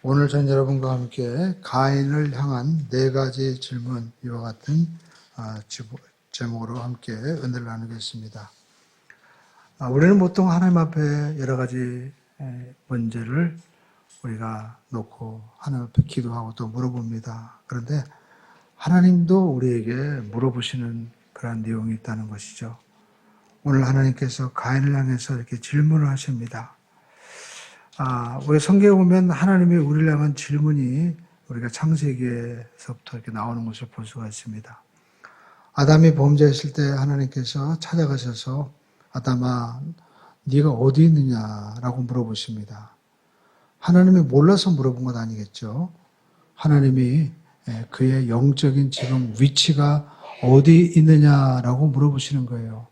오늘 전 여러분과 함께 가인을 향한 네 가지 질문, 이와 같은 제목으로 함께 은혜를 나누겠습니다. 우리는 보통 하나님 앞에 여러 가지 문제를 우리가 놓고 하나님 앞에 기도하고 또 물어봅니다. 그런데 하나님도 우리에게 물어보시는 그런 내용이 있다는 것이죠. 오늘 하나님께서 가인을 향해서 이렇게 질문을 하십니다. 우리 성경에 보면 하나님이 우리를 향한 질문이 우리가 창세기에서부터 이렇게 나오는 것을 볼 수가 있습니다. 아담이 범죄했을 때 하나님께서 찾아가셔서 아담아, 네가 어디 있느냐라고 물어보십니다. 하나님이 몰라서 물어본 건 아니겠죠. 하나님이 그의 영적인 지금 위치가 어디 있느냐라고 물어보시는 거예요.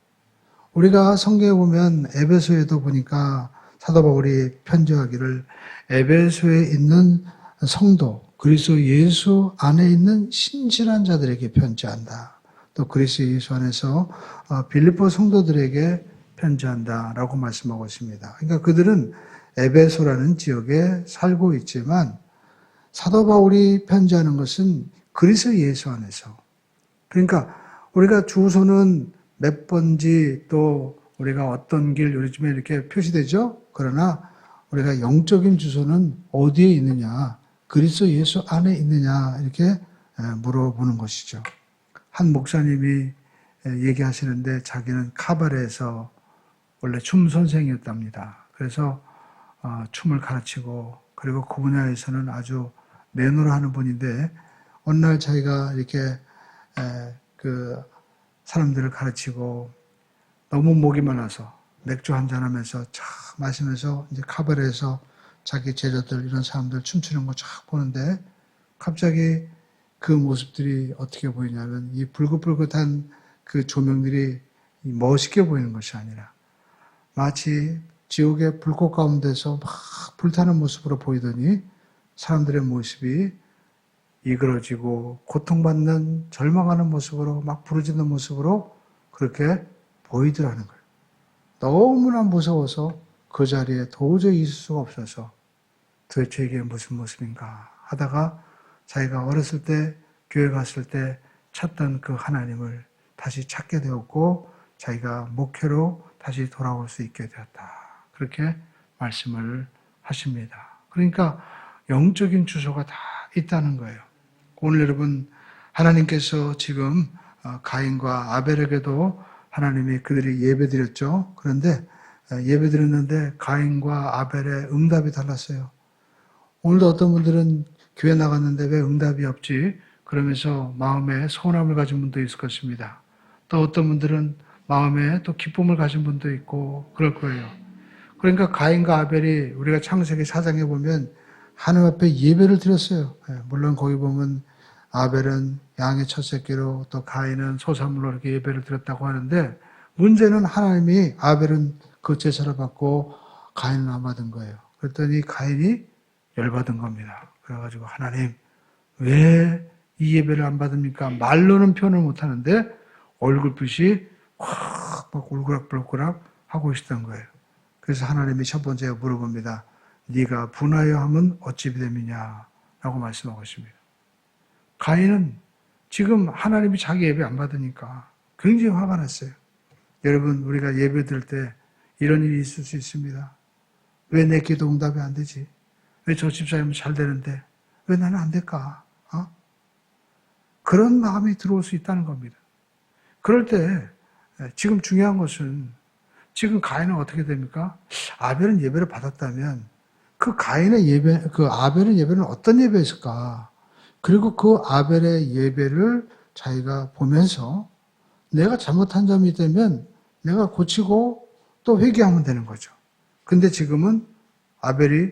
우리가 성경에 보면 에베소에도 보니까 사도 바울이 편지하기를 에베소에 있는 성도, 그리스도 예수 안에 있는 신실한 자들에게 편지한다. 또 그리스도 예수 안에서 빌립보 성도들에게 편지한다라고 말씀하고 있습니다. 그러니까 그들은 에베소라는 지역에 살고 있지만 사도 바울이 편지하는 것은 그리스도 예수 안에서. 그러니까 우리가 주소는 몇 번지 또 우리가 어떤 길 요즘에 이렇게 표시되죠? 그러나 우리가 영적인 주소는 어디에 있느냐? 그리스도 예수 안에 있느냐? 이렇게 물어보는 것이죠. 한 목사님이 얘기하시는데 자기는 카바레에서 원래 춤 선생이었답니다. 그래서 춤을 가르치고 그리고 그 분야에서는 아주 매너를 하는 분인데 어느 날 자기가 이렇게 그 사람들을 가르치고 너무 목이 말라서 맥주 한잔 하면서 쫙 마시면서 이제 카바레에서 자기 제자들 이런 사람들 춤추는 거 쫙 보는데 갑자기 그 모습들이 어떻게 보이냐면 이 불긋불긋한 그 조명들이 멋있게 보이는 것이 아니라 마치 지옥의 불꽃 가운데서 막 불타는 모습으로 보이더니 사람들의 모습이 이그러지고 고통받는 절망하는 모습으로 막 부르짖는 모습으로 그렇게 보이더라는 거예요. 너무나 무서워서 그 자리에 도저히 있을 수가 없어서 도대체 이게 무슨 모습인가 하다가 자기가 어렸을 때 교회 갔을 때 찾던 그 하나님을 다시 찾게 되었고 자기가 목회로 다시 돌아올 수 있게 되었다. 그렇게 말씀을 하십니다. 그러니까 영적인 주소가 다 있다는 거예요. 오늘 여러분 하나님께서 지금 가인과 아벨에게도 하나님이 그들이 예배드렸죠. 그런데 예배드렸는데 가인과 아벨의 응답이 달랐어요. 오늘도 어떤 분들은 교회 나갔는데 왜 응답이 없지? 그러면서 마음에 서운함을 가진 분도 있을 것입니다. 또 어떤 분들은 마음에 또 기쁨을 가진 분도 있고 그럴 거예요. 그러니까 가인과 아벨이 우리가 창세기 4장에 보면 하나님 앞에 예배를 드렸어요. 물론 거기 보면 아벨은 양의 첫 새끼로 또 가인은 소산물로 이렇게 예배를 드렸다고 하는데 문제는 하나님이 아벨은 그 제사를 받고 가인은 안 받은 거예요. 그랬더니 가인이 열받은 겁니다. 그래가지고 하나님 왜 이 예배를 안 받습니까? 말로는 표현을 못하는데 얼굴빛이 확 막 울그락불그락 하고 있었던 거예요. 그래서 하나님이 첫 번째 물어봅니다. 네가 분하여 함은 어찌 됨이냐 라고 말씀하고 있습니다. 가인은 지금 하나님이 자기 예배 안 받으니까 굉장히 화가 났어요. 여러분 우리가 예배 드릴 때 이런 일이 있을 수 있습니다. 왜 내 기도 응답이 안 되지? 왜 저 집사님은 잘 되는데 왜 나는 안 될까? 그런 마음이 들어올 수 있다는 겁니다. 그럴 때 지금 중요한 것은 지금 가인은 어떻게 됩니까? 아벨은 예배를 받았다면 그 가인의 예배, 그 아벨의 예배는 어떤 예배였을까? 그리고 그 아벨의 예배를 자기가 보면서 내가 잘못한 점이 있다면 내가 고치고 또 회개하면 되는 거죠. 근데 지금은 아벨이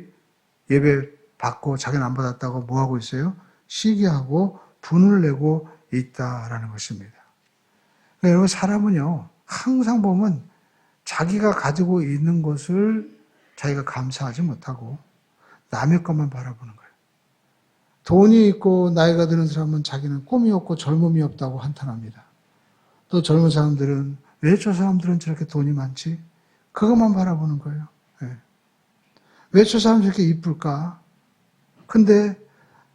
예배 받고 자기는 안 받았다고 뭐 하고 있어요? 시기하고 분을 내고 있다라는 것입니다. 그러니까 여러분 사람은요 항상 보면 자기가 가지고 있는 것을 자기가 감사하지 못하고 남의 것만 바라보는 거예요. 돈이 있고 나이가 드는 사람은 자기는 꿈이 없고 젊음이 없다고 한탄합니다. 또 젊은 사람들은 왜 저 사람들은 저렇게 돈이 많지? 그것만 바라보는 거예요. 왜 저 사람 저렇게 이쁠까? 근데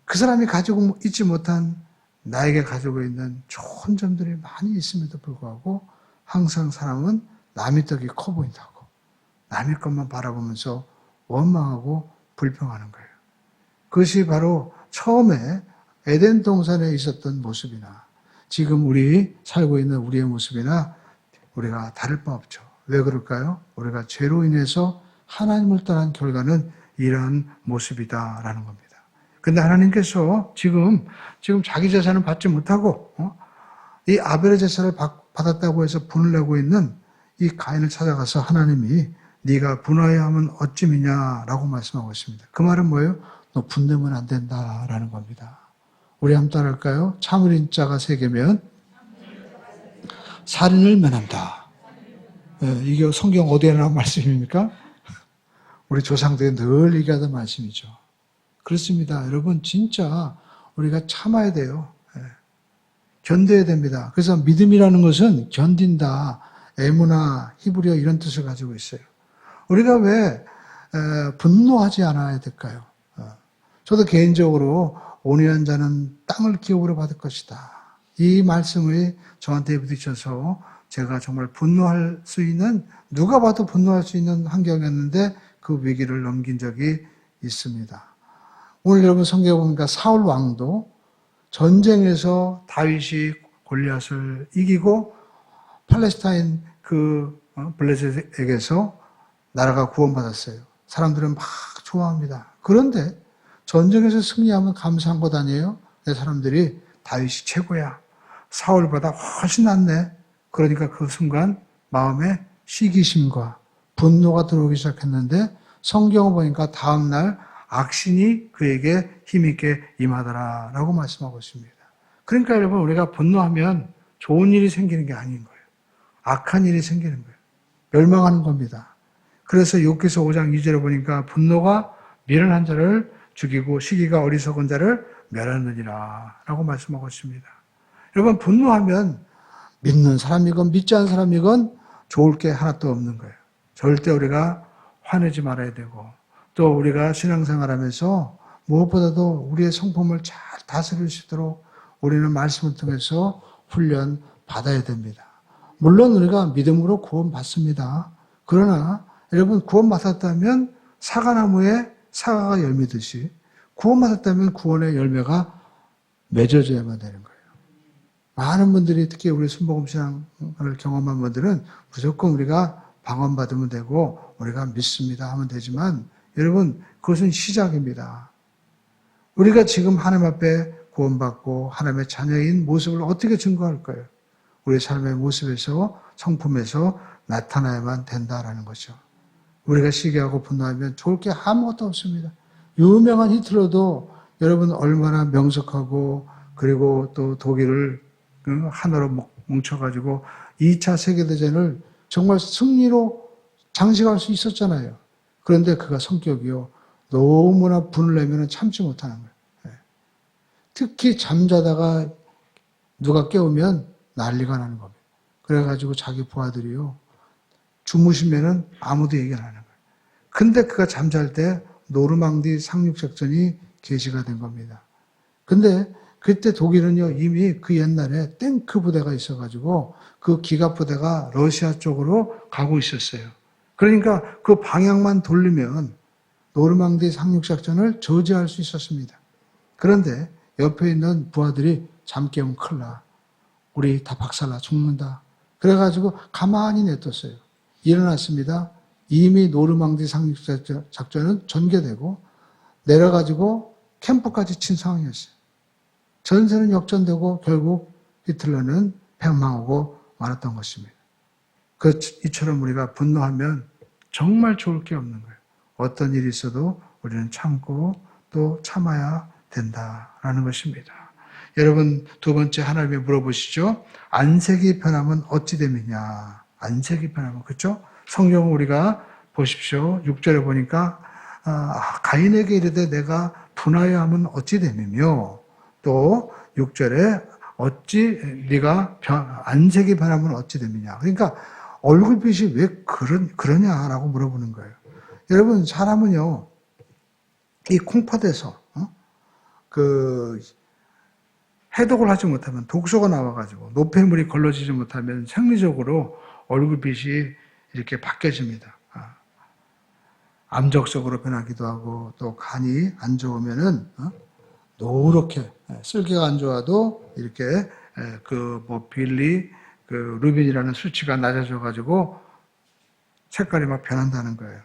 그 사람이 가지고 있지 못한 나에게 가지고 있는 좋은 점들이 많이 있음에도 불구하고 항상 사람은 남의 떡이 커 보인다고 남의 것만 바라보면서 원망하고 불평하는 거예요. 그것이 바로 처음에 에덴 동산에 있었던 모습이나 지금 우리 살고 있는 우리의 모습이나 우리가 다를 바 없죠. 왜 그럴까요? 우리가 죄로 인해서 하나님을 떠난 결과는 이러한 모습이다라는 겁니다. 근데 하나님께서 지금 자기 제사는 받지 못하고 이 아벨의 제사를 받았다고 해서 분을 내고 있는 이 가인을 찾아가서 하나님이 네가 분하여 하면 어찌미냐라고 말씀하고 있습니다. 그 말은 뭐예요? 너 분내면 안 된다라는 겁니다. 우리 한번 따라할까요? 참을인 자가 세 개면 살인을 면한다. 이게 성경 어디에 나온 말씀입니까? 우리 조상들이 늘 얘기하던 말씀이죠. 그렇습니다. 여러분 진짜 우리가 참아야 돼요. 견뎌야 됩니다. 그래서 믿음이라는 것은 견딘다. 에무나, 히브리어 이런 뜻을 가지고 있어요. 우리가 왜 분노하지 않아야 될까요? 저도 개인적으로 온유한 자는 땅을 기업으로 받을 것이다. 이 말씀을 저한테 부딪혀서 제가 정말 분노할 수 있는, 누가 봐도 분노할 수 있는 환경이었는데 그 위기를 넘긴 적이 있습니다. 오늘 여러분 성경에 보니까 사울 왕도 전쟁에서 다윗이 골리앗을 이기고 팔레스타인 블레셋에게서 나라가 구원받았어요. 사람들은 막 좋아합니다. 그런데 전쟁에서 승리하면 감사한 것 아니에요? 사람들이 다윗이 최고야. 사울보다 훨씬 낫네. 그러니까 그 순간 마음에 시기심과 분노가 들어오기 시작했는데 성경을 보니까 다음날 악신이 그에게 힘있게 임하더라라고 말씀하고 있습니다. 그러니까 여러분 우리가 분노하면 좋은 일이 생기는 게 아닌 거예요. 악한 일이 생기는 거예요. 멸망하는 겁니다. 그래서 욥기서 5장 2절에 보니까 분노가 미련한 자를 죽이고 시기가 어리석은 자를 멸하느니라 라고 말씀하고 있습니다. 여러분 분노하면 믿는 사람이건 믿지 않은 사람이건 좋을 게 하나도 없는 거예요. 절대 우리가 화내지 말아야 되고 또 우리가 신앙생활하면서 무엇보다도 우리의 성품을 잘 다스릴 수 있도록 우리는 말씀을 통해서 훈련 받아야 됩니다. 물론 우리가 믿음으로 구원받습니다. 그러나 여러분 구원받았다면 사과나무에 사과가 열매듯이 구원받았다면 구원의 열매가 맺어져야만 되는 거예요. 많은 분들이 특히 우리 순복음신앙을 경험한 분들은 무조건 우리가 방언받으면 되고 우리가 믿습니다 하면 되지만 여러분 그것은 시작입니다. 우리가 지금 하나님 앞에 구원받고 하나님의 자녀인 모습을 어떻게 증거할 거예요? 우리 삶의 모습에서 성품에서 나타나야만 된다라는 거죠. 우리가 시기하고 분노하면 좋을 게 아무것도 없습니다. 유명한 히틀러도 여러분 얼마나 명석하고 그리고 또 독일을 하나로 뭉쳐가지고 2차 세계대전을 정말 승리로 장식할 수 있었잖아요. 그런데 그가 성격이요. 너무나 분을 내면 참지 못하는 거예요. 특히 잠자다가 누가 깨우면 난리가 나는 겁니다. 그래가지고 자기 부하들이요. 주무시면은 아무도 얘기 안 하는 거예요. 근데 그가 잠잘 때 노르망디 상륙작전이 개시가 된 겁니다. 근데 그때 독일은요, 이미 그 옛날에 탱크 부대가 있어가지고 그 기갑 부대가 러시아 쪽으로 가고 있었어요. 그러니까 그 방향만 돌리면 노르망디 상륙작전을 저지할 수 있었습니다. 그런데 옆에 있는 부하들이 잠 깨우면 큰일 나. 우리 다 박살나 죽는다. 그래가지고 가만히 냅뒀어요. 일어났습니다. 이미 노르망디 상륙작전은 전개되고 내려가지고 캠프까지 친 상황이었어요. 전세는 역전되고 결국 히틀러는 패망하고 말았던 것입니다. 이처럼 우리가 분노하면 정말 좋을 게 없는 거예요. 어떤 일이 있어도 우리는 참고 또 참아야 된다라는 것입니다. 여러분 두 번째 하나님이 물어보시죠. 안색이 변하면 어찌 됨이냐. 안색이 변하면 그렇죠? 성경을 우리가 보십시오. 6절에 보니까 가인에게 이르되 내가 분하여 하면 어찌 됨이며 또 6절에 어찌 네가 안색이 변하면 어찌 됨이냐. 그러니까 얼굴빛이 왜 그러냐라고 물어보는 거예요. 여러분 사람은요 이 콩팥에서 그 해독을 하지 못하면 독소가 나와가지고 노폐물이 걸러지지 못하면 생리적으로 얼굴빛이 이렇게 바뀌어집니다. 암적석으로 변하기도 하고 또 간이 안 좋으면은 노랗게 쓸개가 안 좋아도 이렇게 그 뭐 빌리 그 루빈이라는 수치가 낮아져 가지고 색깔이 막 변한다는 거예요.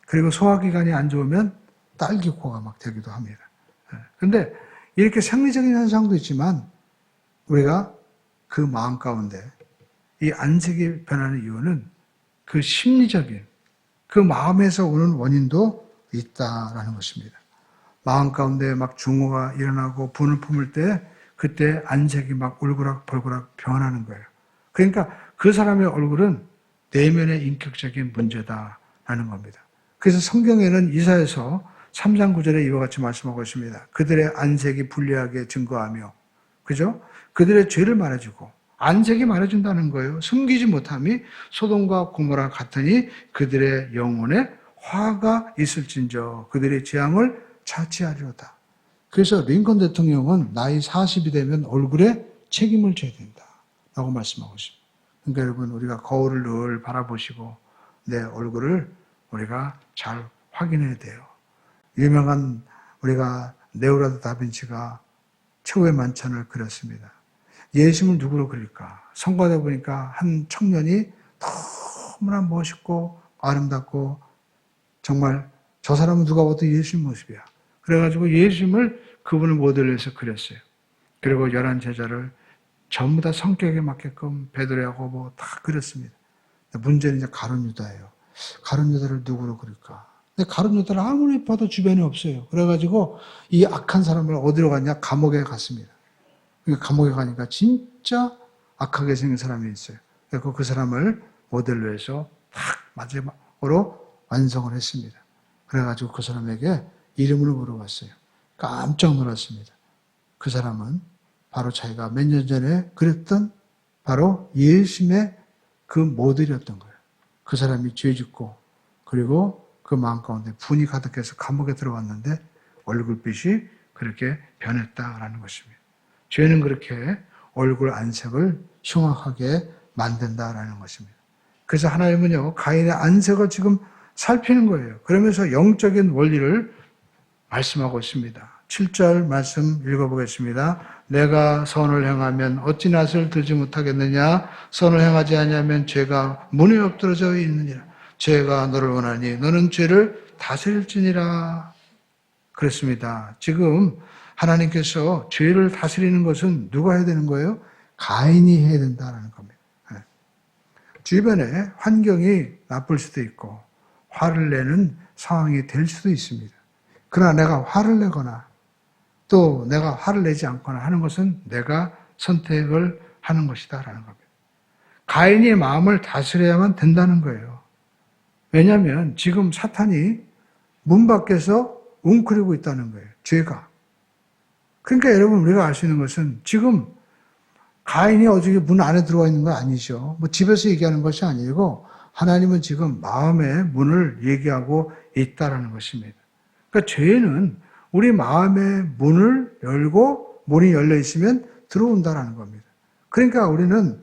그리고 소화기관이 안 좋으면 딸기코가 막 되기도 합니다. 그런데 이렇게 생리적인 현상도 있지만 우리가 그 마음 가운데 이 안색이 변하는 이유는 그 심리적인 그 마음에서 오는 원인도 있다라는 것입니다. 마음 가운데 막 중후가 일어나고 분을 품을 때 그때 안색이 막 울그락벌그락 변하는 거예요. 그러니까 그 사람의 얼굴은 내면의 인격적인 문제다라는 겁니다. 그래서 성경에는 이사야서 3장 9절에 이와 같이 말씀하고 있습니다. 그들의 안색이 불리하게 증거하며, 그죠? 그들의 죄를 말해주고, 안색이 말해준다는 거예요. 숨기지 못함이 소돔과 고모라 같으니 그들의 영혼에 화가 있을진저 그들의 재앙을 자치하리로다. 그래서 링컨 대통령은 나이 40이 되면 얼굴에 책임을 져야 된다 라고 말씀하고 있습니다. 그러니까 여러분 우리가 거울을 늘 바라보시고 내 얼굴을 우리가 잘 확인해야 돼요. 유명한 우리가 레오나르도 다빈치가 최후의 만찬을 그렸습니다. 예수님을 누구로 그릴까? 성곽에 보니까 한 청년이 너무나 멋있고 아름답고 정말 저 사람은 누가 봐도 예수님 모습이야. 그래가지고 예수님을 그분을 모델로 해서 그렸어요. 그리고 11 제자를 전부 다 성격에 맞게끔 베드로하고 뭐 다 그렸습니다. 문제는 이제 가룟 유다예요. 가룟 유다를 누구로 그릴까? 근데 가룟 유다를 아무리 봐도 주변에 없어요. 그래가지고 이 악한 사람을 어디로 갔냐? 감옥에 갔습니다. 감옥에 가니까 진짜 악하게 생긴 사람이 있어요. 그래서 그 사람을 모델로 해서 딱 마지막으로 완성을 했습니다. 그래가지고 그 사람에게 이름을 물어봤어요. 깜짝 놀랐습니다. 그 사람은 바로 자기가 몇 년 전에 그랬던 바로 예수님의 그 모델이었던 거예요. 그 사람이 죄 짓고 그리고 그 마음 가운데 분이 가득해서 감옥에 들어왔는데 얼굴빛이 그렇게 변했다라는 것입니다. 죄는 그렇게 얼굴 안색을 흉악하게 만든다라는 것입니다. 그래서 하나님은요, 가인의 안색을 지금 살피는 거예요. 그러면서 영적인 원리를 말씀하고 있습니다. 7절 말씀 읽어보겠습니다. 내가 선을 행하면 어찌 낯을 들지 못하겠느냐? 선을 행하지 아니하면 죄가 문에 엎드러져 있느니라. 죄가 너를 원하니 너는 죄를 다스릴지니라. 그렇습니다. 지금 하나님께서 죄를 다스리는 것은 누가 해야 되는 거예요? 가인이 해야 된다는 겁니다. 주변에 환경이 나쁠 수도 있고 화를 내는 상황이 될 수도 있습니다. 그러나 내가 화를 내거나 또 내가 화를 내지 않거나 하는 것은 내가 선택을 하는 것이다라는 겁니다. 가인의 마음을 다스려야만 된다는 거예요. 왜냐하면 지금 사탄이 문 밖에서 웅크리고 있다는 거예요. 죄가. 그러니까 여러분 우리가 알 수 있는 것은 지금 가인이 어저께 문 안에 들어와 있는 건 아니죠. 뭐 집에서 얘기하는 것이 아니고 하나님은 지금 마음의 문을 얘기하고 있다라는 것입니다. 그러니까 죄는 우리 마음의 문을 열고 문이 열려 있으면 들어온다라는 겁니다. 그러니까 우리는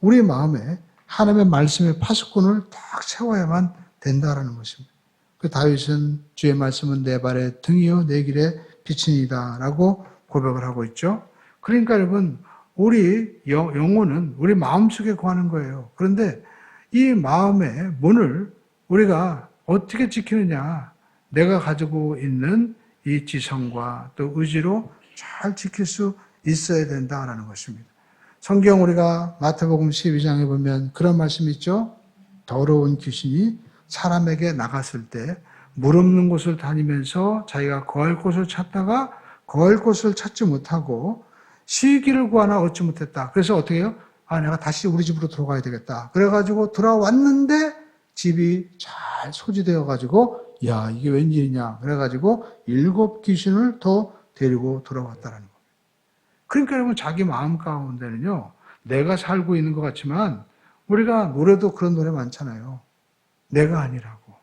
우리 마음에 하나님의 말씀의 파수꾼을 딱 세워야만 된다라는 것입니다. 그 다윗은 주의 말씀은 내 발의 등이요 내 길의 빛이니이다 라고 고백을 하고 있죠. 그러니까 여러분 우리 영혼은 우리 마음속에 거하는 거예요. 그런데 이 마음의 문을 우리가 어떻게 지키느냐? 내가 가지고 있는 이 지성과 또 의지로 잘 지킬 수 있어야 된다라는 것입니다. 성경 우리가 마태복음 12장에 보면 그런 말씀이 있죠. 더러운 귀신이 사람에게 나갔을 때 물 없는 곳을 다니면서 자기가 거할 곳을 찾다가 거할 곳을 찾지 못하고 쉬기를 구하나 얻지 못했다. 그래서 어떻게 해요? 내가 다시 우리 집으로 돌아가야 되겠다. 그래가지고 돌아왔는데 집이 잘 소지되어가지고 야 이게 웬일이냐. 그래가지고 7 귀신을 더 데리고 돌아왔다라는 겁니다. 그러니까 여러분 자기 마음 가운데는요. 내가 살고 있는 것 같지만 우리가 노래도 그런 노래 많잖아요. 내가 아니라고.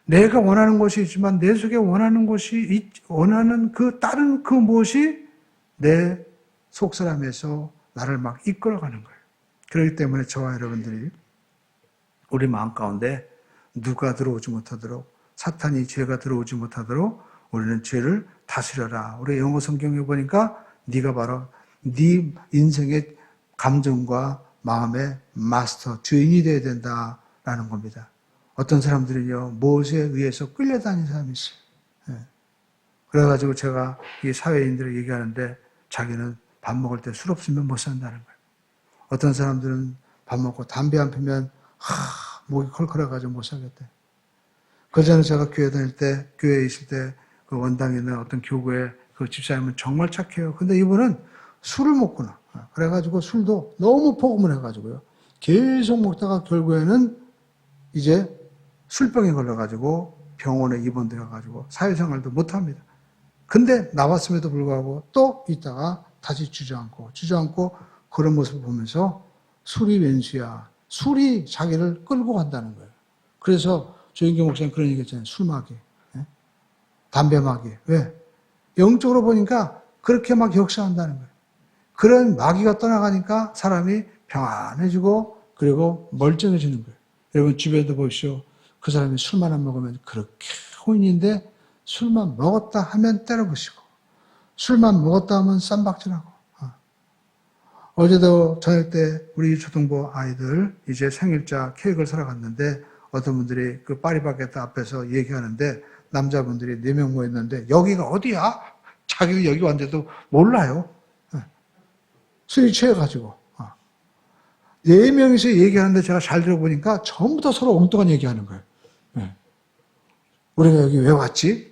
내가 원하는 것이 있지만 내 속에 원하는 원하는 다른 그 무엇이 내 속사람에서 나를 막 이끌어가는 거예요. 그렇기 때문에 저와 여러분들이 우리 마음 가운데 누가 들어오지 못하도록, 사탄이, 죄가 들어오지 못하도록 우리는 죄를 다스려라. 우리 영어 성경에 보니까 네가 바로 네 인생의 감정과 마음의 마스터, 주인이 되어야 된다라는 겁니다. 어떤 사람들은요, 무엇에 의해서 끌려다니는 사람이 있어요. 예. 그래가지고 제가 이 사회인들을 얘기하는데 자기는 밥 먹을 때 술 없으면 못 산다는 거예요. 어떤 사람들은 밥 먹고 담배 한 피면 목이 컬컬해가지고 못 살겠대. 그 전에 제가 교회 다닐 때, 교회에 있을 때 그 원당에 있는 어떤 교구에 그 집사님은 정말 착해요. 근데 이분은 술을 먹구나. 그래가지고 술도 너무 포금을 해가지고요. 계속 먹다가 결국에는 이제 술병에 걸려가지고 병원에 입원되어가지고 사회생활도 못합니다. 근데 나왔음에도 불구하고 또 있다가 다시 주저앉고 그런 모습을 보면서 술이 왼수야. 술이 자기를 끌고 간다는 거예요. 그래서 조인경 목사님 그런 얘기 했잖아요. 술마귀. 담배마귀. 왜? 영적으로 보니까 그렇게 막 역사한다는 거예요. 그런 마귀가 떠나가니까 사람이 평안해지고 그리고 멀쩡해지는 거예요. 여러분 주변에도 보십시오. 그 사람이 술만 안 먹으면 그렇게 혼인인데 술만 먹었다 하면 때려부시고 술만 먹었다 하면 쌈박질하고. 어제도 저녁 때 우리 초등부 아이들 이제 생일자 케이크를 사러 갔는데 어떤 분들이 그 파리바게트 앞에서 얘기하는데 남자분들이 4명 모였는데 여기가 어디야? 자기도 여기 왔는데도 몰라요. 술이 취해가지고. 4명이서 얘기하는데 제가 잘 들어보니까 전부 다 서로 엉뚱한 얘기하는 거예요. 우리가 여기 왜 왔지?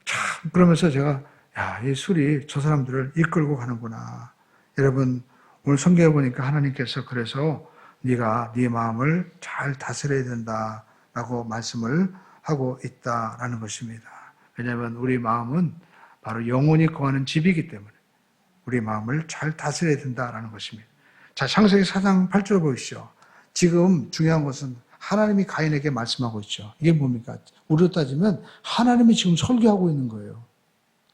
참, 그러면서 제가, 야, 이 술이 저 사람들을 이끌고 가는구나. 여러분, 오늘 성경에 보니까 하나님께서 그래서 네가 네 마음을 잘 다스려야 된다라고 말씀을 하고 있다라는 것입니다. 왜냐하면 우리 마음은 바로 영혼이 거하는 집이기 때문에 우리 마음을 잘 다스려야 된다라는 것입니다. 자, 창세기 4장 8절 보시죠. 지금 중요한 것은 하나님이 가인에게 말씀하고 있죠. 이게 뭡니까? 우리로 따지면 하나님이 지금 설교하고 있는 거예요.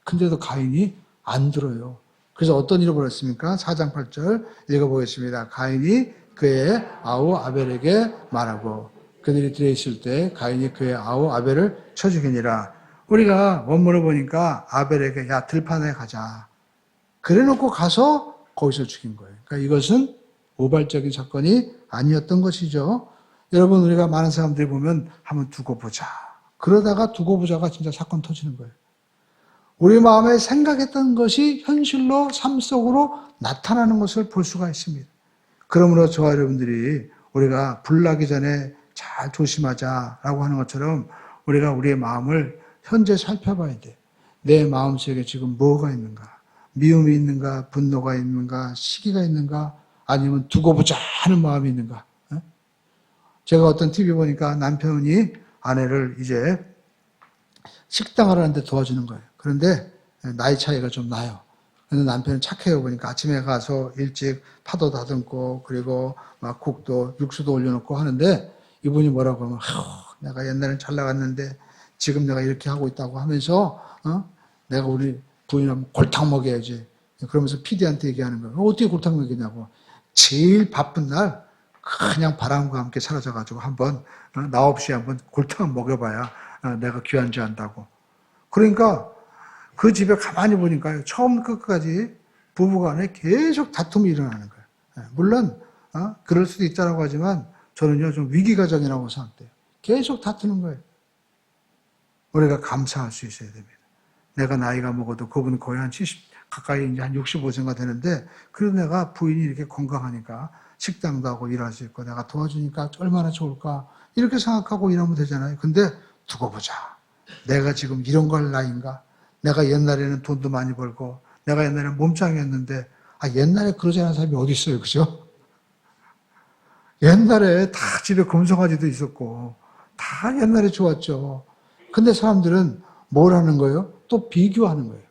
근데도 가인이 안 들어요. 그래서 어떤 일을 벌였습니까? 4장 8절 읽어보겠습니다. 가인이 그의 아우 아벨에게 말하고 그들이 들어있을 때 가인이 그의 아우 아벨을 쳐 죽이니라. 우리가 원문을 보니까 아벨에게 야 들판에 가자. 그래놓고 가서 거기서 죽인 거예요. 그러니까 이것은 우발적인 사건이 아니었던 것이죠. 여러분 우리가 많은 사람들이 보면 한번 두고 보자. 그러다가 두고 보자가 진짜 사건 터지는 거예요. 우리 마음에 생각했던 것이 현실로 삶 속으로 나타나는 것을 볼 수가 있습니다. 그러므로 저와 여러분들이 우리가 불나기 전에 잘 조심하자라고 하는 것처럼 우리가 우리의 마음을 현재 살펴봐야 돼. 내 마음속에 지금 뭐가 있는가? 미움이 있는가? 분노가 있는가? 시기가 있는가? 아니면 두고 보자 하는 마음이 있는가? 제가 어떤 TV 보니까 남편이 아내를 이제 식당을 하는데 도와주는 거예요. 그런데 나이 차이가 좀 나요. 근데 남편은 착해요. 보니까 아침에 가서 일찍 파도 다듬고 그리고 막 국도 육수도 올려놓고 하는데 이분이 뭐라고 하면 내가 옛날엔 잘 나갔는데 지금 내가 이렇게 하고 있다고 하면서 내가 우리 부인하면 골탕 먹여야지. 그러면서 PD한테 얘기하는 거예요. 어떻게 골탕 먹이냐고. 제일 바쁜 날 그냥 바람과 함께 사라져가지고 한번 나 없이 한번 골탕 먹여봐야 내가 귀한 줄 안다고. 그러니까 그 집에 가만히 보니까요. 처음부터 끝까지 부부간에 계속 다툼이 일어나는 거예요. 물론 그럴 수도 있다라고 하지만 저는요 좀 위기가정이라고 생각돼요. 계속 다투는 거예요. 우리가 감사할 수 있어야 됩니다. 내가 나이가 먹어도 그분은 거의 한 70 가까이 이제 한 65세가 되는데 그래도 내가 부인이 이렇게 건강하니까 식당도 하고 일할 수 있고 내가 도와주니까 얼마나 좋을까 이렇게 생각하고 일하면 되잖아요. 근데 두고 보자. 내가 지금 이런 거 할 나이인가? 내가 옛날에는 돈도 많이 벌고 내가 옛날에는 몸짱이었는데 옛날에 그러지 않은 사람이 어디 있어요. 그죠? 옛날에 다 집에 금송아지도 있었고 다 옛날에 좋았죠. 근데 사람들은 뭘 하는 거예요? 또 비교하는 거예요.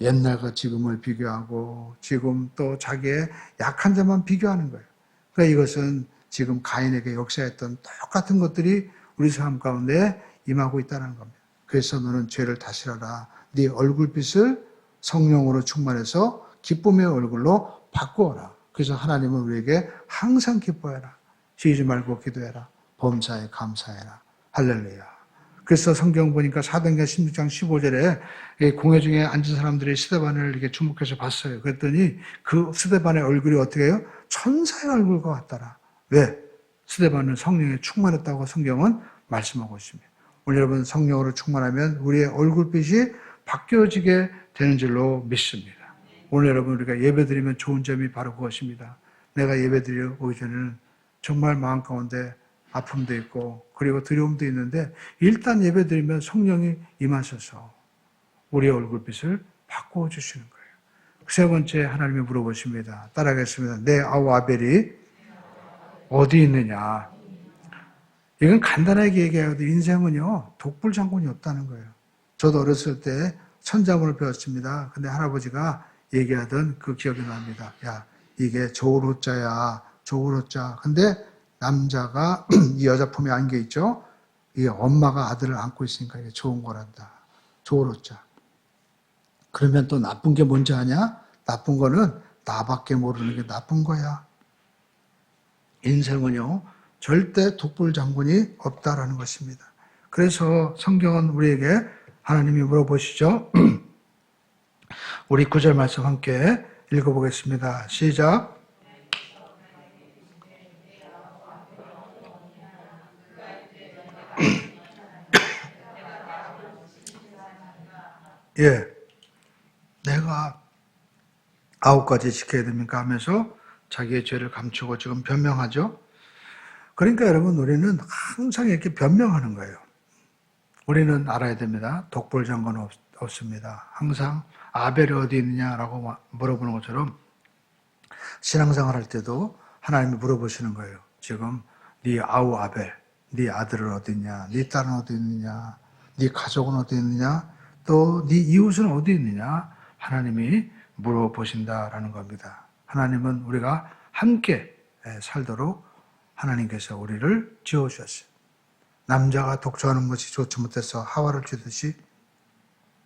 옛날과 지금을 비교하고 지금 또 자기의 약한 점만 비교하는 거예요. 그러니까 이것은 지금 가인에게 역사했던 똑같은 것들이 우리 삶 가운데 임하고 있다는 겁니다. 그래서 너는 죄를 다스려라. 네 얼굴빛을 성령으로 충만해서 기쁨의 얼굴로 바꾸어라. 그래서 하나님은 우리에게 항상 기뻐해라. 쉬지 말고 기도해라. 범사에 감사해라. 할렐루야. 그래서 성경 보니까 사도행전 16장 15절에 공회 중에 앉은 사람들이 스데반을 이렇게 주목해서 봤어요. 그랬더니 그 스데반의 얼굴이 어떻게 해요? 천사의 얼굴과 같더라. 왜? 스데반은 성령에 충만했다고 성경은 말씀하고 있습니다. 오늘 여러분 성령으로 충만하면 우리의 얼굴빛이 바뀌어지게 되는 줄로 믿습니다. 오늘 여러분 우리가 예배드리면 좋은 점이 바로 그것입니다. 내가 예배드려 오기 전에는 정말 마음 가운데 아픔도 있고 그리고 두려움도 있는데 일단 예배드리면 성령이 임하셔서 우리의 얼굴빛을 바꾸어 주시는 거예요. 세 번째 하나님이 물어보십니다. 따라하겠습니다. 내 아우 아벨이 어디 있느냐? 이건 간단하게 얘기해도 인생은요 독불장군이 없다는 거예요. 저도 어렸을 때 천자문을 배웠습니다. 근데 할아버지가 얘기하던 그 기억이 납니다. 야, 이게 좋은 호자야, 좋은 호자. 근데 남자가 이 여자 품에 안겨 있죠. 이게 엄마가 아들을 안고 있으니까 이게 좋은 거란다. 좋은 호자. 그러면 또 나쁜 게 뭔지 아냐? 나쁜 거는 나밖에 모르는 게 나쁜 거야. 인생은요 절대 독불장군이 없다라는 것입니다. 그래서 성경은 우리에게 하나님이 물어보시죠. 우리 9절 말씀 함께 읽어보겠습니다. 시작. 예, 내가 9가지 지켜야 됩니까? 하면서 자기의 죄를 감추고 지금 변명하죠. 그러니까 여러분 우리는 항상 이렇게 변명하는 거예요. 우리는 알아야 됩니다. 독불장군은 없습니다. 항상 아벨이 어디 있느냐라고 물어보는 것처럼 신앙생활 할 때도 하나님이 물어보시는 거예요. 지금 네 아우 아벨, 네 아들은 어디 있냐? 네 딸은 어디 있느냐? 네 가족은 어디 있느냐? 또 네 이웃은 어디 있느냐? 하나님이 물어보신다라는 겁니다. 하나님은 우리가 함께 살도록 하나님께서 우리를 지어주셨어요. 남자가 독초하는 것이 좋지 못해서 하와를 주듯이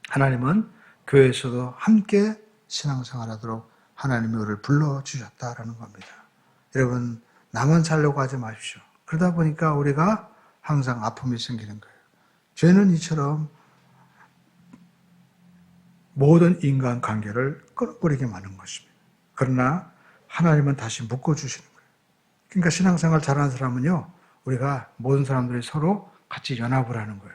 하나님은 교회에서도 함께 신앙생활하도록 하나님이 우리를 불러주셨다라는 겁니다. 여러분 나만 살려고 하지 마십시오. 그러다 보니까 우리가 항상 아픔이 생기는 거예요. 죄는 이처럼 모든 인간관계를 끊어버리게 만든 것입니다. 그러나 하나님은 다시 묶어주시는 거예요. 그러니까 신앙생활 잘하는 사람은요, 우리가 모든 사람들이 서로 같이 연합을 하는 거예요.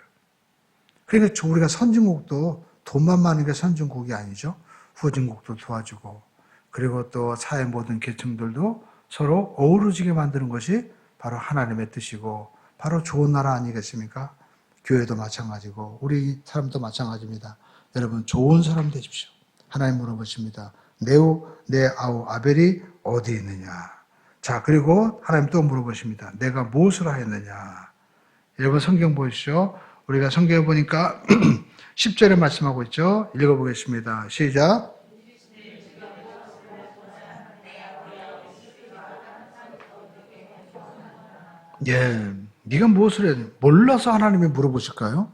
그러니까 우리가 선진국도 돈만 많은 게 선진국이 아니죠. 후진국도 도와주고, 그리고 또 사회 모든 계층들도 서로 어우러지게 만드는 것이 바로 하나님의 뜻이고, 바로 좋은 나라 아니겠습니까? 교회도 마찬가지고, 우리 사람도 마찬가지입니다. 여러분, 좋은 사람 되십시오. 하나님 물어보십니다. 내 아우 아벨이 어디 있느냐? 자, 그리고 하나님 또 물어보십니다. 내가 무엇을 하였느냐? 여러분 성경 보시죠. 우리가 성경에 보니까 10절에 말씀하고 있죠. 읽어보겠습니다. 시작. 예, 네가 무엇을 했느냐? 몰라서 하나님이 물어보실까요?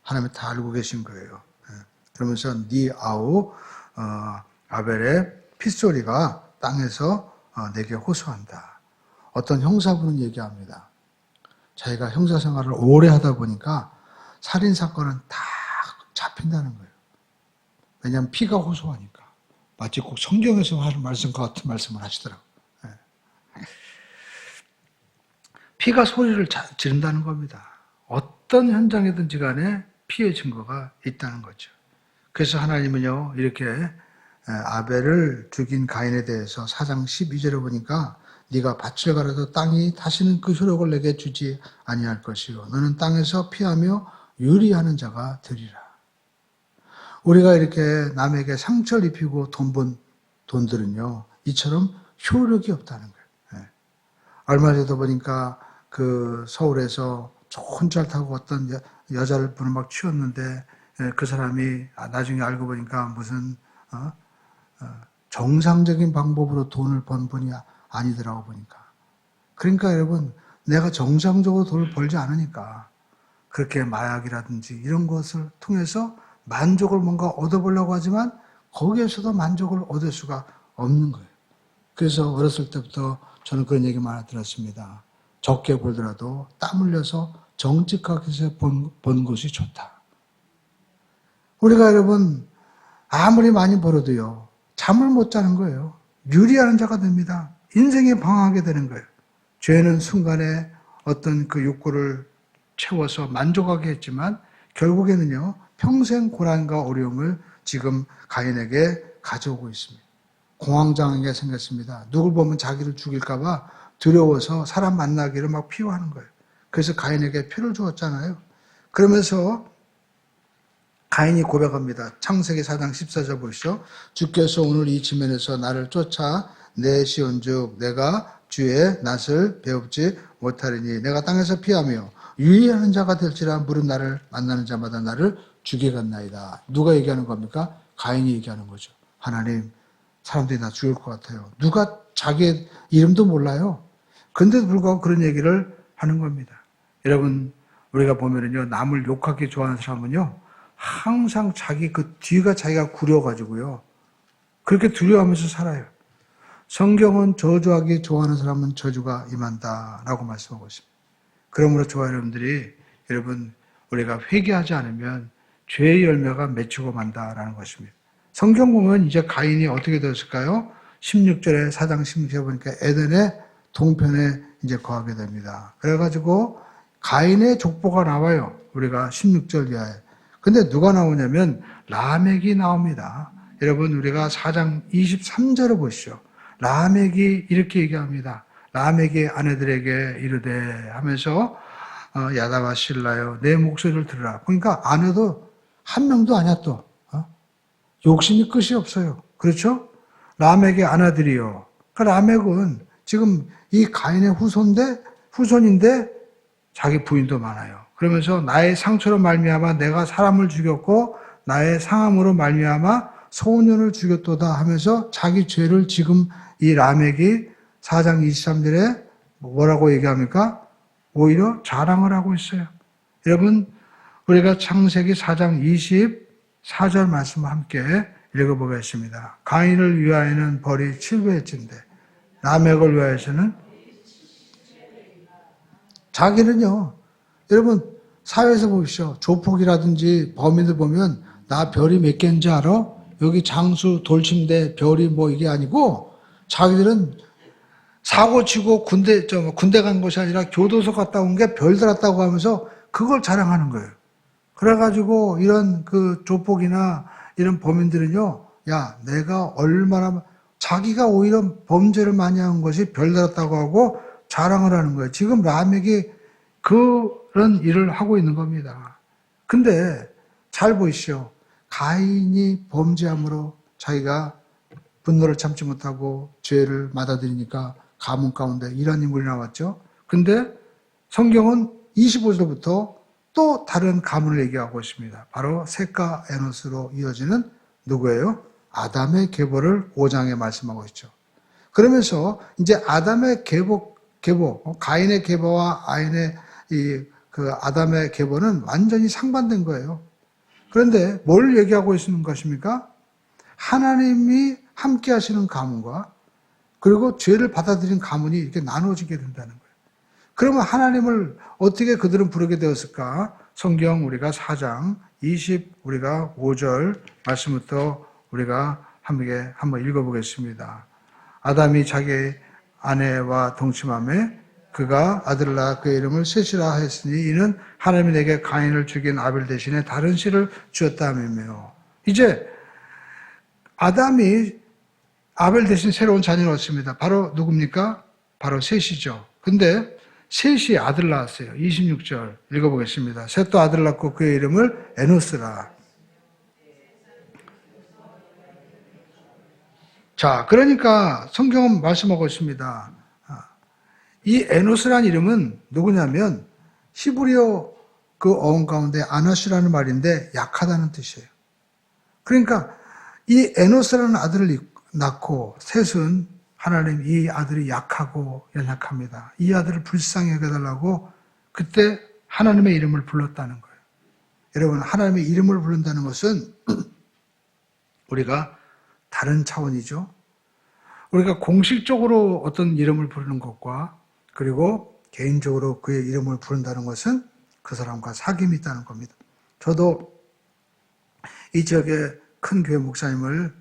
하나님이 다 알고 계신 거예요. 그러면서 네 아우 아벨의 핏소리가 땅에서 내게 호소한다. 어떤 형사분은 얘기합니다. 자기가 형사생활을 오래 하다 보니까 살인사건은 다 잡힌다는 거예요. 왜냐하면 피가 호소하니까. 마치 꼭 성경에서 하는 말씀과 같은 말씀을 하시더라고요. 피가 소리를 지른다는 겁니다. 어떤 현장이든지 간에 피의 증거가 있다는 거죠. 그래서 하나님은요, 이렇게 아벨을 죽인 가인에 대해서 4장 12절에 보니까 네가 밭을 갈아도 땅이 다시는 그 효력을 내게 주지 아니할 것이요 너는 땅에서 피하며 유리하는 자가 되리라. 우리가 이렇게 남에게 상처를 입히고 돈 번 돈들은요, 이처럼 효력이 없다는 거예요. 얼마 전에 보니까 그 서울에서 좋은 차를 타고 어떤 여자를 분을 막 치웠는데 그 사람이 나중에 알고 보니까 무슨 정상적인 방법으로 돈을 번 분이 아니더라고 보니까. 그러니까 여러분, 내가 정상적으로 돈을 벌지 않으니까 그렇게 마약이라든지 이런 것을 통해서 만족을 뭔가 얻어보려고 하지만 거기에서도 만족을 얻을 수가 없는 거예요. 그래서 어렸을 때부터 저는 그런 얘기 많이 들었습니다. 적게 벌더라도 땀 흘려서 정직하게 해서 번 것이 좋다. 우리가 여러분 아무리 많이 벌어도요, 잠을 못 자는 거예요. 유리하는 자가 됩니다. 인생이 방황하게 되는 거예요. 죄는 순간에 어떤 그 욕구를 채워서 만족하게 했지만 결국에는요, 평생 고난과 어려움을 지금 가인에게 가져오고 있습니다. 공황장애가 생겼습니다. 누굴 보면 자기를 죽일까봐 두려워서 사람 만나기를 막 피워하는 거예요. 그래서 가인에게 표를 주었잖아요. 그러면서 가인이 고백합니다. 창세기 4장 14절 보시죠. 주께서 오늘 이 지면에서 나를 쫓아 내시온즉 내가 주의 낯을 배웁지 못하리니 내가 땅에서 피하며 유의하는 자가 될지라 물은 나를 만나는 자마다 나를 죽이겠나이다. 누가 얘기하는 겁니까? 가인이 얘기하는 거죠. 하나님, 사람들이 나 죽일 것 같아요. 누가 자기의 이름도 몰라요. 근데도 불구하고 그런 얘기를 하는 겁니다. 여러분, 우리가 보면은요, 남을 욕하기 좋아하는 사람은요, 항상 자기 그 뒤가 자기가 구려가지고요, 그렇게 두려워하면서 살아요. 성경은 저주하기 좋아하는 사람은 저주가 임한다라고 말씀하고 있습니다. 그러므로 저와 여러분들이, 여러분, 우리가 회개하지 않으면 죄의 열매가 맺히고 만다라는 것입니다. 성경 보면 이제 가인이 어떻게 되었을까요? 16절에 4장 16절에 보니까 에덴의 동편에 이제 거하게 됩니다. 그래가지고 가인의 족보가 나와요. 우리가 16절 이하에. 근데 누가 나오냐면 라멕이 나옵니다. 여러분, 우리가 4장 23절을 보시죠. 라멕이 이렇게 얘기합니다. 라멕이 아내들에게 이르되 하면서 야다와 실라여 내 목소리를 들으라. 그러니까 아내도 한 명도 아니야 또. 욕심이 끝이 없어요. 그렇죠? 라멕의 아내들이요. 그 라멕은 지금 이 가인의 후손인데 자기 부인도 많아요. 그러면서 나의 상처로 말미암아 내가 사람을 죽였고 나의 상함으로 말미암아 소년을 죽였도다 하면서 자기 죄를 지금 이 라멕이 4장 23절에 뭐라고 얘기합니까? 오히려 자랑을 하고 있어요. 여러분, 우리가 창세기 4장 24절 말씀을 함께 읽어보겠습니다. 가인을 위하여는 벌이 7배째인데 라멕을 위하여서는 자기는요, 여러분 사회에서 보십시오. 조폭이라든지 범인들 보면 나 별이 몇 개인지 알아? 여기 장수, 돌침대, 별이 뭐 이게 아니고 자기들은 사고치고 군대 간 것이 아니라 교도소 갔다 온 게 별 달았다고 하면서 그걸 자랑하는 거예요. 그래가지고 이런 그 조폭이나 이런 범인들은요, 야, 내가 얼마나, 자기가 오히려 범죄를 많이 한 것이 별 달았다고 하고 자랑을 하는 거예요. 지금 라멕이 그런 일을 하고 있는 겁니다. 근데 잘 보이시오. 가인이 범죄함으로 자기가 분노를 참지 못하고 죄를 맞아들이니까 가문 가운데 이런 인물이 나왔죠. 근데 성경은 25절부터 또 다른 가문을 얘기하고 있습니다. 바로 셋과 에노스로 이어지는 누구예요? 아담의 계보를 5장에 말씀하고 있죠. 그러면서 이제 아담의 계보, 가인의 계보와 아담의 계보는 완전히 상반된 거예요. 그런데 뭘 얘기하고 있는 것입니까? 하나님이 함께 하시는 가문과 그리고 죄를 받아들인 가문이 이렇게 나눠지게 된다는 거예요. 그러면 하나님을 어떻게 그들은 부르게 되었을까? 성경 우리가 4장 우리가 5절 말씀부터 우리가 함께 한번 읽어보겠습니다. 아담이 자기 아내와 동침함에 그가 아들을 낳아 그의 이름을 셋이라 하였으니 이는 하나님이 내게 가인을 죽인 아벨 대신에 다른 씨를 주었다 하며 이제 아담이 아벨 대신 새로운 자녀를 얻습니다. 바로 누굽니까? 바로 셋이죠. 근데 셋이 아들 낳았어요. 26절 읽어보겠습니다. 셋도 아들 낳고 그의 이름을 에노스라. 자, 그러니까 성경은 말씀하고 있습니다. 이 에노스라는 이름은 누구냐면 히브리어 그 어원 가운데 아나슈라는 말인데 약하다는 뜻이에요. 그러니까 이 에노스라는 아들을 낳고 셋은 하나님 이 아들이 약하고 연약합니다. 이 아들을 불쌍히 여겨달라고 그때 하나님의 이름을 불렀다는 거예요. 여러분, 하나님의 이름을 부른다는 것은 우리가 다른 차원이죠. 우리가 공식적으로 어떤 이름을 부르는 것과 그리고 개인적으로 그의 이름을 부른다는 것은 그 사람과 사귐이 있다는 겁니다. 저도 이 지역의 큰 교회 목사님을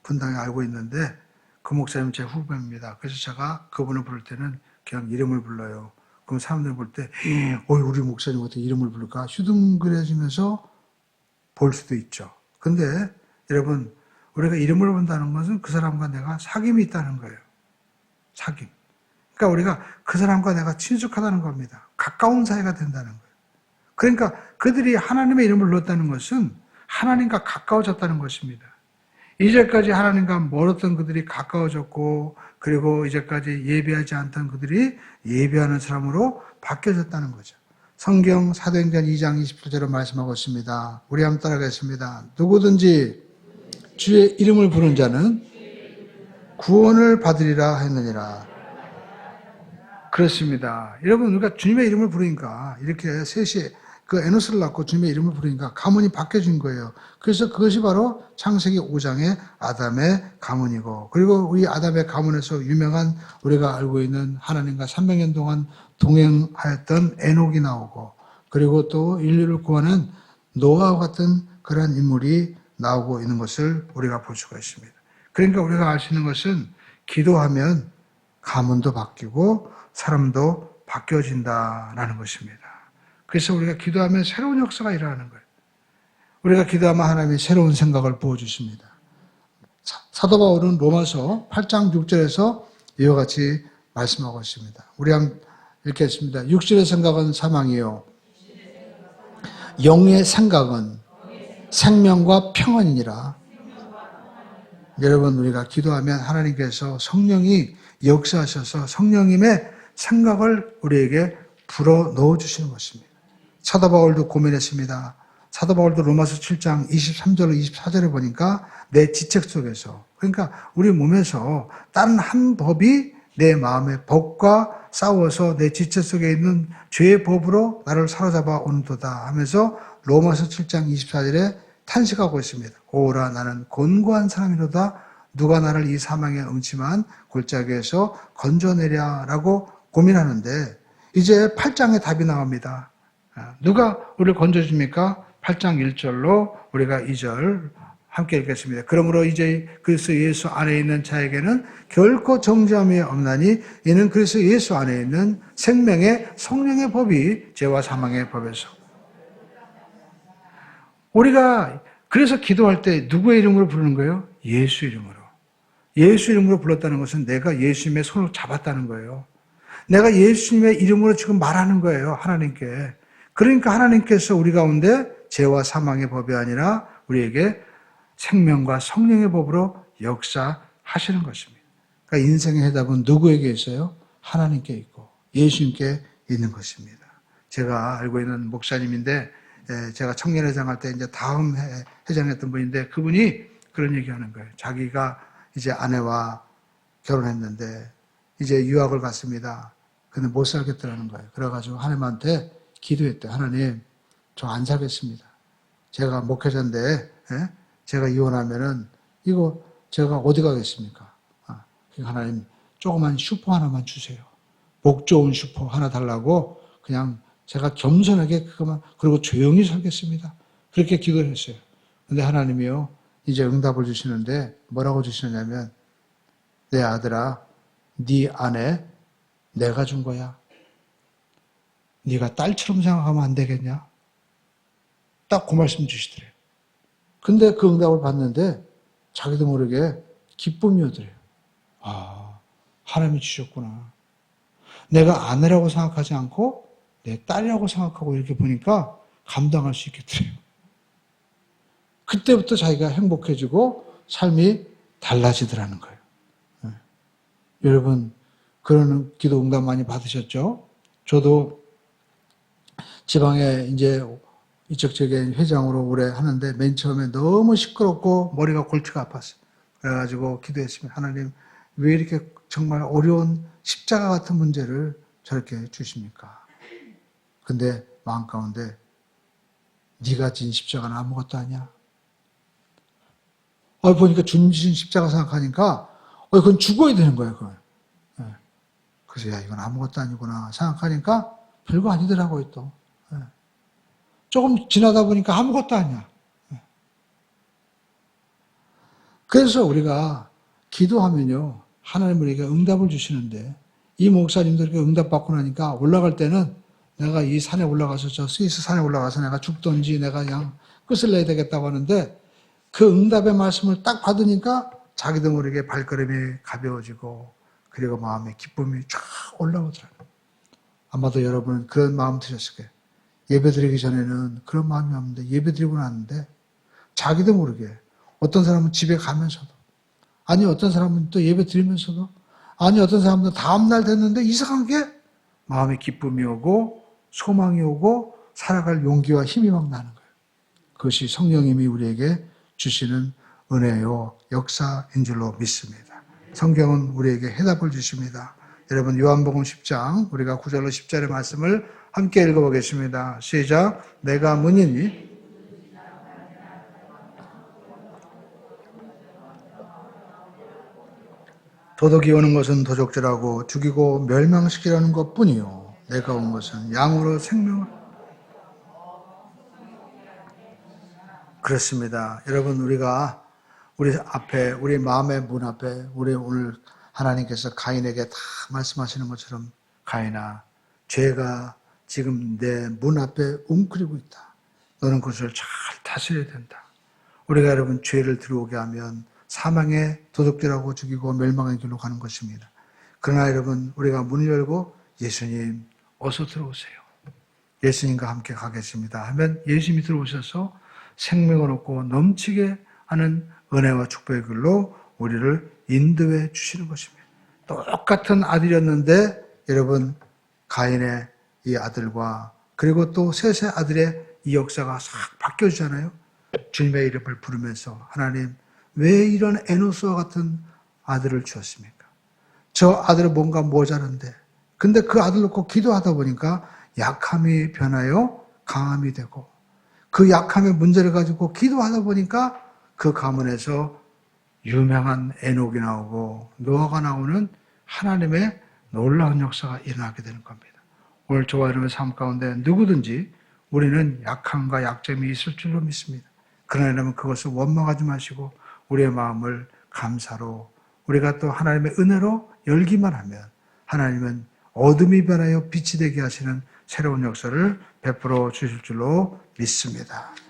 분당에 알고 있는데 그 목사님 제 후배입니다. 그래서 제가 그분을 부를 때는 그냥 이름을 불러요. 그럼 사람들이 볼 때 우리 목사님 어떻게 이름을 부를까 휴둥그레지면서 볼 수도 있죠. 근데 여러분, 우리가 이름을 본다는 것은 그 사람과 내가 사귐이 있다는 거예요. 사귐. 그러니까 우리가 그 사람과 내가 친숙하다는 겁니다. 가까운 사이가 된다는 거예요. 그러니까 그들이 하나님의 이름을 불렀다는 것은 하나님과 가까워졌다는 것입니다. 이제까지 하나님과 멀었던 그들이 가까워졌고 그리고 이제까지 예배하지 않던 그들이 예배하는 사람으로 바뀌어졌다는 거죠. 성경 사도행전 2장 28절로 말씀하고 있습니다. 우리 한번 따라가겠습니다. 누구든지 주의 이름을 부르는 자는 구원을 받으리라 했느니라. 그렇습니다. 여러분, 우리가 주님의 이름을 부르니까 이렇게 셋이 그 에노스를 낳고 주님의 이름을 부르니까 가문이 바뀌어진 거예요. 그래서 그것이 바로 창세기 5장의 아담의 가문이고, 그리고 우리 아담의 가문에서 유명한 우리가 알고 있는 하나님과 300년 동안 동행하였던 에녹이 나오고, 그리고 또 인류를 구하는 노아와 같은 그런 인물이 나오고 있는 것을 우리가 볼 수가 있습니다. 그러니까 우리가 알 수 있는 것은 기도하면 가문도 바뀌고 사람도 바뀌어진다라는 것입니다. 그래서 우리가 기도하면 새로운 역사가 일어나는 거예요. 우리가 기도하면 하나님이 새로운 생각을 부어주십니다. 사도 바울은 로마서 8장 6절에서 이와 같이 말씀하고 있습니다. 우리 한번 읽겠습니다. 육신의 생각은 사망이요 영의 생각은 생명과 평안이니라. 여러분, 우리가 기도하면 하나님께서 성령이 역사하셔서 성령님의 생각을 우리에게 불어 넣어주시는 것입니다. 사도 바울도 고민했습니다. 사도 바울도 로마서 7장 23절로 24절에 보니까 내 지책 속에서, 그러니까 우리 몸에서 다른 한 법이 내 마음의 법과 싸워서 내 지체 속에 있는 죄의 법으로 나를 사로잡아 오는도다 하면서 로마서 7장 24절에 탄식하고 있습니다. 오라 나는 곤고한 사람이로다. 누가 나를 이 사망의 음침한 골짜기에서 건져내랴라고 고민하는데 이제 8장의 답이 나옵니다. 누가 우리를 건져줍니까? 8장 1절로 우리가 2절 함께 읽겠습니다. 그러므로 이제 그리스도 예수 안에 있는 자에게는 결코 정죄함이 없나니 이는 그리스도 예수 안에 있는 생명의 성령의 법이 죄와 사망의 법에서. 우리가 그래서 기도할 때 누구의 이름으로 부르는 거예요? 예수 이름으로. 예수 이름으로 불렀다는 것은 내가 예수님의 손을 잡았다는 거예요. 내가 예수님의 이름으로 지금 말하는 거예요, 하나님께. 그러니까 하나님께서 우리 가운데 죄와 사망의 법이 아니라 우리에게 생명과 성령의 법으로 역사하시는 것입니다. 그러니까 인생의 해답은 누구에게 있어요? 하나님께 있고 예수님께 있는 것입니다. 제가 알고 있는 목사님인데 제가 청년회장 할 때 이제 다음 회장했던 분인데 그분이 그런 얘기하는 거예요. 자기가 이제 아내와 결혼했는데 이제 유학을 갔습니다. 근데 못 살겠더라는 거예요. 그래가지고 하나님한테 기도했대. 하나님, 저 안 살겠습니다. 제가 목회자인데 제가 이혼하면은 이거 제가 어디 가겠습니까? 하나님 조그만 슈퍼 하나만 주세요. 목 좋은 슈퍼 하나 달라고 그냥 제가 겸손하게 그것만 그리고 조용히 살겠습니다. 그렇게 기도를 했어요. 근데 하나님이요 이제 응답을 주시는데 뭐라고 주시느냐면 내 아들아 네 아내 내가 준 거야. 네가 딸처럼 생각하면 안 되겠냐? 딱 그 말씀 주시더래요. 근데 그 응답을 받는데 자기도 모르게 기쁨이 오더래요. 아, 하나님이 주셨구나. 내가 아내라고 생각하지 않고 내 딸이라고 생각하고 이렇게 보니까 감당할 수 있겠더래요. 그때부터 자기가 행복해지고 삶이 달라지더라는 거예요. 네. 여러분, 그런 기도 응답 많이 받으셨죠? 저도 지방에 이제 이쪽 저기 회장으로 오래 하는데 맨 처음에 너무 시끄럽고 머리가 골치가 아팠어요. 그래가지고 기도했습니다. 하나님, 왜 이렇게 정말 어려운 십자가 같은 문제를 저렇게 주십니까? 근데 마음 가운데 네가 진 십자가는 아무것도 아니야. 보니까 주님 지신 십자가 생각하니까 그건 죽어야 되는 거예요. 그건. 그래서 야 이건 아무것도 아니구나 생각하니까 별거 아니더라고요 또. 조금 지나다 보니까 아무것도 아니야. 그래서 우리가 기도하면요 하나님 우리에게 응답을 주시는데 이 목사님들에게 응답받고 나니까 올라갈 때는 내가 이 산에 올라가서 저 스위스 산에 올라가서 내가 죽든지 내가 그냥 끝을 내야 되겠다고 하는데 그 응답의 말씀을 딱 받으니까 자기도 모르게 발걸음이 가벼워지고 그리고 마음에 기쁨이 쫙 올라오더라고요. 아마도 여러분은 그런 마음 드셨을 거예요. 예배 드리기 전에는 그런 마음이 없는데 예배 드리고 났는데 자기도 모르게 어떤 사람은 집에 가면서도 아니 어떤 사람은 또 예배 드리면서도 아니 어떤 사람은 다음날 됐는데 이상하게 마음에 기쁨이 오고 소망이 오고 살아갈 용기와 힘이 막 나는 거예요. 그것이 성령님이 우리에게 주시는 은혜요 역사인 줄로 믿습니다. 성경은 우리에게 해답을 주십니다. 여러분 요한복음 10장 우리가 9절로 10절의 말씀을 함께 읽어보겠습니다. 시작. 내가 문이니 도둑이 오는 것은 도적질하고 죽이고 멸망시키려는 것뿐이요 내가 온 것은 양으로 생명을 그렇습니다. 여러분 우리가 우리 앞에 우리 마음의 문 앞에 우리 오늘 하나님께서 가인에게 다 말씀하시는 것처럼 가인아 죄가 지금 내 문 앞에 웅크리고 있다. 너는 그것을 잘 다스려야 된다. 우리가 여러분 죄를 들어오게 하면 사망의 도둑질하고 죽이고 멸망의 길로 가는 것입니다. 그러나 여러분 우리가 문을 열고 예수님 어서 들어오세요. 예수님과 함께 가겠습니다 하면 예수님이 들어오셔서 생명을 얻고 넘치게 하는 은혜와 축복의 길로 우리를 인도해 주시는 것입니다. 똑같은 아들이었는데 여러분 가인의 이 아들과 그리고 또 셋의 아들의 이 역사가 싹 바뀌어지잖아요. 주님의 이름을 부르면서 하나님 왜 이런 에노스와 같은 아들을 주었습니까? 저 아들은 뭔가 모자란데 근데 그 아들 놓고 기도하다 보니까 약함이 변하여 강함이 되고 그 약함의 문제를 가지고 기도하다 보니까 그 가문에서 유명한 에녹이 나오고 노아가 나오는 하나님의 놀라운 역사가 일어나게 되는 겁니다. 오늘 저와 여러분의 삶 가운데 누구든지 우리는 약함과 약점이 있을 줄로 믿습니다. 그러나 여러분 그것을 원망하지 마시고 우리의 마음을 감사로 우리가 또 하나님의 은혜로 열기만 하면 하나님은 어둠이 변하여 빛이 되게 하시는 새로운 역사를 베풀어 주실 줄로 믿습니다.